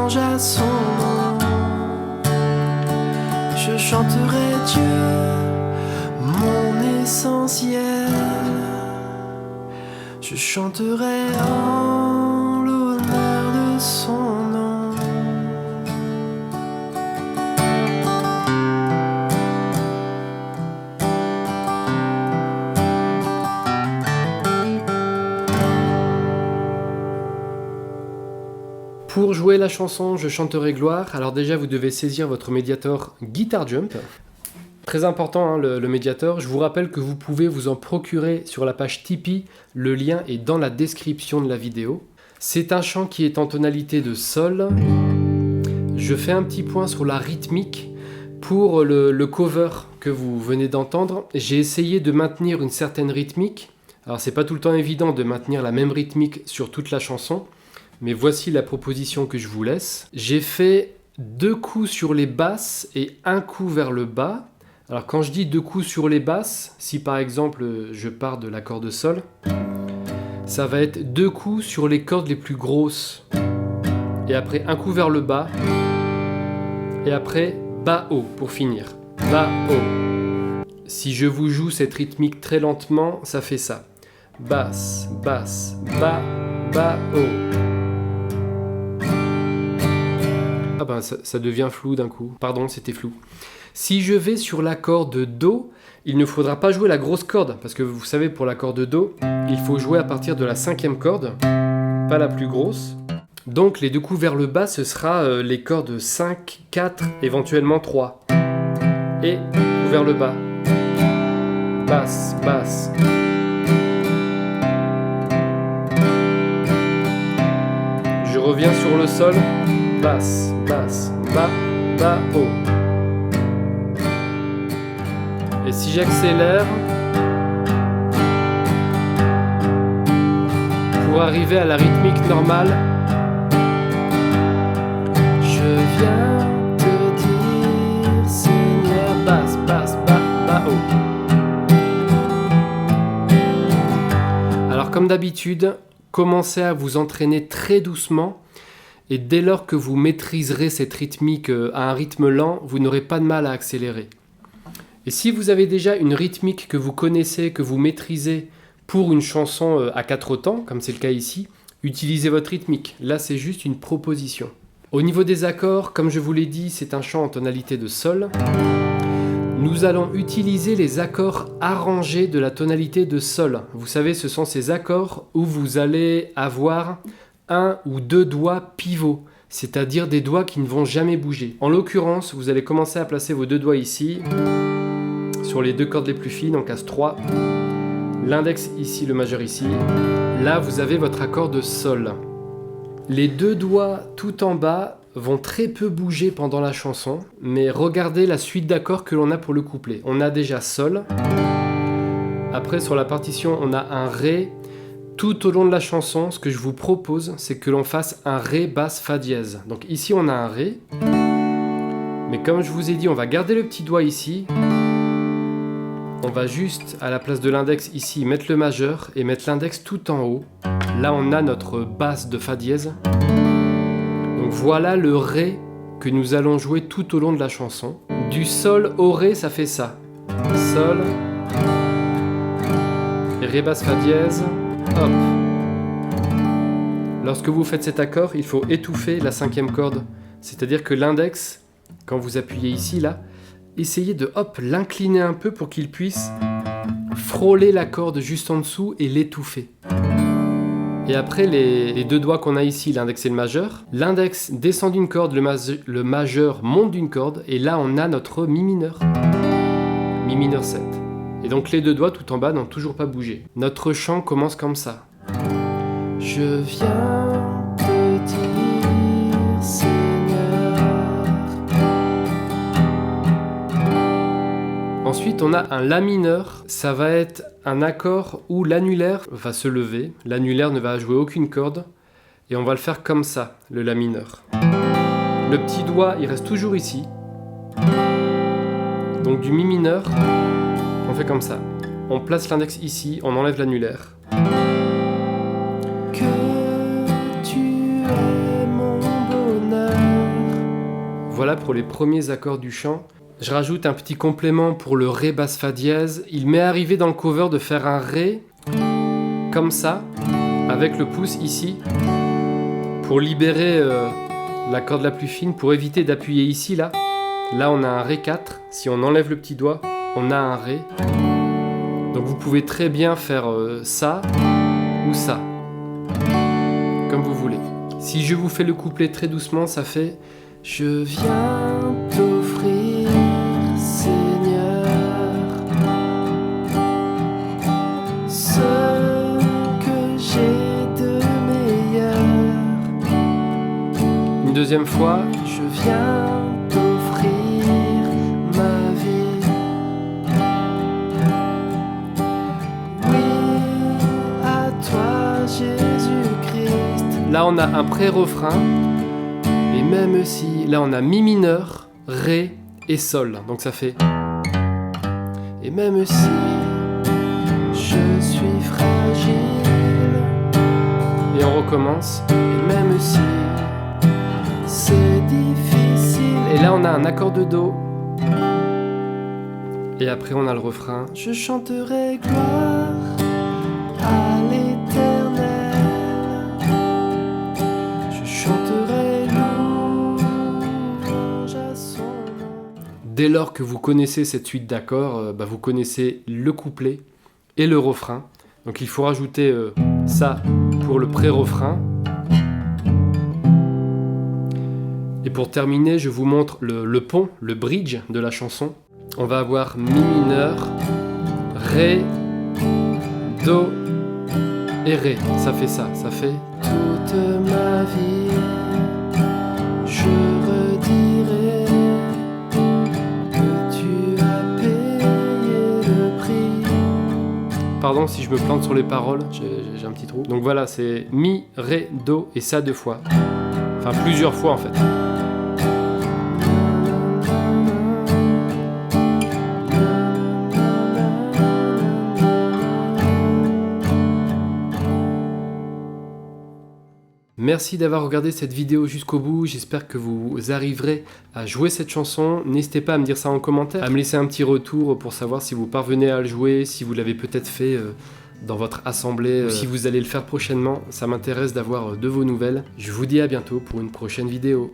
louange à son nom. Je chanterai Dieu, mon essentiel. Je chanterai en l'honneur de son nom. Pour jouer la chanson Je chanterai gloire, alors déjà vous devez saisir votre Mediator Guitar Jump. Très important hein, le Mediator. Je vous rappelle que vous pouvez vous en procurer sur la page Tipeee. Le lien est dans la description de la vidéo. C'est un chant qui est en tonalité de Sol. Je fais un petit point sur la rythmique. Pour le cover que vous venez d'entendre, j'ai essayé de maintenir une certaine rythmique. Alors c'est pas tout le temps évident de maintenir la même rythmique sur toute la chanson. Mais voici la proposition que je vous laisse. J'ai fait 2 coups sur les basses et 1 coup vers le bas. Alors quand je dis 2 coups sur les basses, si par exemple je pars de l'accord de Sol, ça va être 2 coups sur les cordes les plus grosses. Et après 1 coup vers le bas. Et après bas-haut pour finir. Bas-haut. Si je vous joue cette rythmique très lentement, ça fait ça. Basse, basse, bas, bas-haut. Ah ben ça devient flou d'un coup. Pardon, c'était flou. Si je vais sur l'accord de Do, il ne faudra pas jouer la grosse corde. Parce que vous savez, pour l'accord de Do, il faut jouer à partir de la 5e corde, pas la plus grosse. Donc les 2 coups vers le bas, ce sera les cordes 5, 4, éventuellement 3. Et coup vers le bas. Basse, basse. Je reviens sur le Sol. Basse, basse, bas, bas, haut. Et si j'accélère, pour arriver à la rythmique normale, je viens te dire, Seigneur, basse, basse, bas, bas, haut. Alors comme d'habitude, commencez à vous entraîner très doucement. Et dès lors que vous maîtriserez cette rythmique à un rythme lent, vous n'aurez pas de mal à accélérer. Et si vous avez déjà une rythmique que vous connaissez, que vous maîtrisez pour une chanson à 4 temps, comme c'est le cas ici, utilisez votre rythmique. Là, c'est juste une proposition. Au niveau des accords, comme je vous l'ai dit, c'est un chant en tonalité de Sol. Nous allons utiliser les accords arrangés de la tonalité de Sol. Vous savez, ce sont ces accords où vous allez avoir 1 ou 2 doigts pivots, c'est-à-dire des doigts qui ne vont jamais bouger. En l'occurrence, vous allez commencer à placer vos 2 doigts ici, sur les 2 cordes les plus fines, en case 3. L'index ici, le majeur ici. Là, vous avez votre accord de Sol. Les 2 doigts tout en bas vont très peu bouger pendant la chanson, mais regardez la suite d'accords que l'on a pour le couplet. On a déjà Sol. Après, sur la partition, on a un Ré. Tout au long de la chanson, ce que je vous propose, c'est que l'on fasse un Ré basse Fa dièse. Donc ici, on a un Ré. Mais comme je vous ai dit, on va garder le petit doigt ici. On va juste, à la place de l'index ici, mettre le majeur et mettre l'index tout en haut. Là, on a notre basse de Fa dièse. Donc voilà le Ré que nous allons jouer tout au long de la chanson. Du Sol au Ré, ça fait ça. Sol, et Ré basse Fa dièse. Hop. Lorsque vous faites cet accord, il faut étouffer la 5e corde. C'est-à-dire que l'index, quand vous appuyez ici, là, essayez de l'incliner un peu pour qu'il puisse frôler la corde juste en dessous et l'étouffer. Et après, les 2 doigts qu'on a ici, l'index et le majeur, l'index descend d'une corde, le majeur monte d'une corde, et là on a notre Mi mineur. Mi mineur 7. Et donc les 2 doigts tout en bas n'ont toujours pas bougé. Notre chant commence comme ça. Je viens te dire, Seigneur. Ensuite, on a un La mineur. Ça va être un accord où l'annulaire va se lever. L'annulaire ne va jouer aucune corde. Et on va le faire comme ça, le La mineur. Le petit doigt, il reste toujours ici. Donc du Mi mineur, on fait comme ça. On place l'index ici, on enlève l'annulaire. Que tu es mon bonheur. Voilà pour les premiers accords du chant. Je rajoute un petit complément pour le Ré basse Fa dièse. Il m'est arrivé dans le cover de faire un Ré comme ça, avec le pouce ici, pour libérer la corde la plus fine, pour éviter d'appuyer ici, là. Là, on a un Ré 4. Si on enlève le petit doigt, on a un Ré. Donc vous pouvez très bien faire ça ou ça, comme vous voulez. Si je vous fais le couplet très doucement, ça fait « Je viens t'offrir, Seigneur, ce que j'ai de meilleur. » Une deuxième fois « Je viens t'offrir ma vie. » Oui, à toi, Jésus-Christ. Là, on a un pré-refrain. Et même si, là on a Mi mineur, Ré et Sol. Donc ça fait... Et même si je suis fragile. Et on recommence. Et même si c'est difficile. Et là on a un accord de Do. Et après on a le refrain. Je chanterai gloire à l'Éternel. Je chanterai. Dès lors que vous connaissez cette suite d'accords, vous connaissez le couplet et le refrain. Donc il faut rajouter ça pour le pré-refrain. Et pour terminer, je vous montre le pont, le bridge de la chanson. On va avoir Mi mineur, Ré, Do et Ré. Ça fait ça, ça fait toute ma vie, je redirai. Pardon si je me plante sur les paroles, j'ai un petit trou. Donc voilà, c'est Mi, Ré, Do et ça 2 fois. Enfin plusieurs fois en fait. Merci d'avoir regardé cette vidéo jusqu'au bout, j'espère que vous arriverez à jouer cette chanson. N'hésitez pas à me dire ça en commentaire, à me laisser un petit retour pour savoir si vous parvenez à le jouer, si vous l'avez peut-être fait dans votre assemblée, ou si vous allez le faire prochainement. Ça m'intéresse d'avoir de vos nouvelles. Je vous dis à bientôt pour une prochaine vidéo.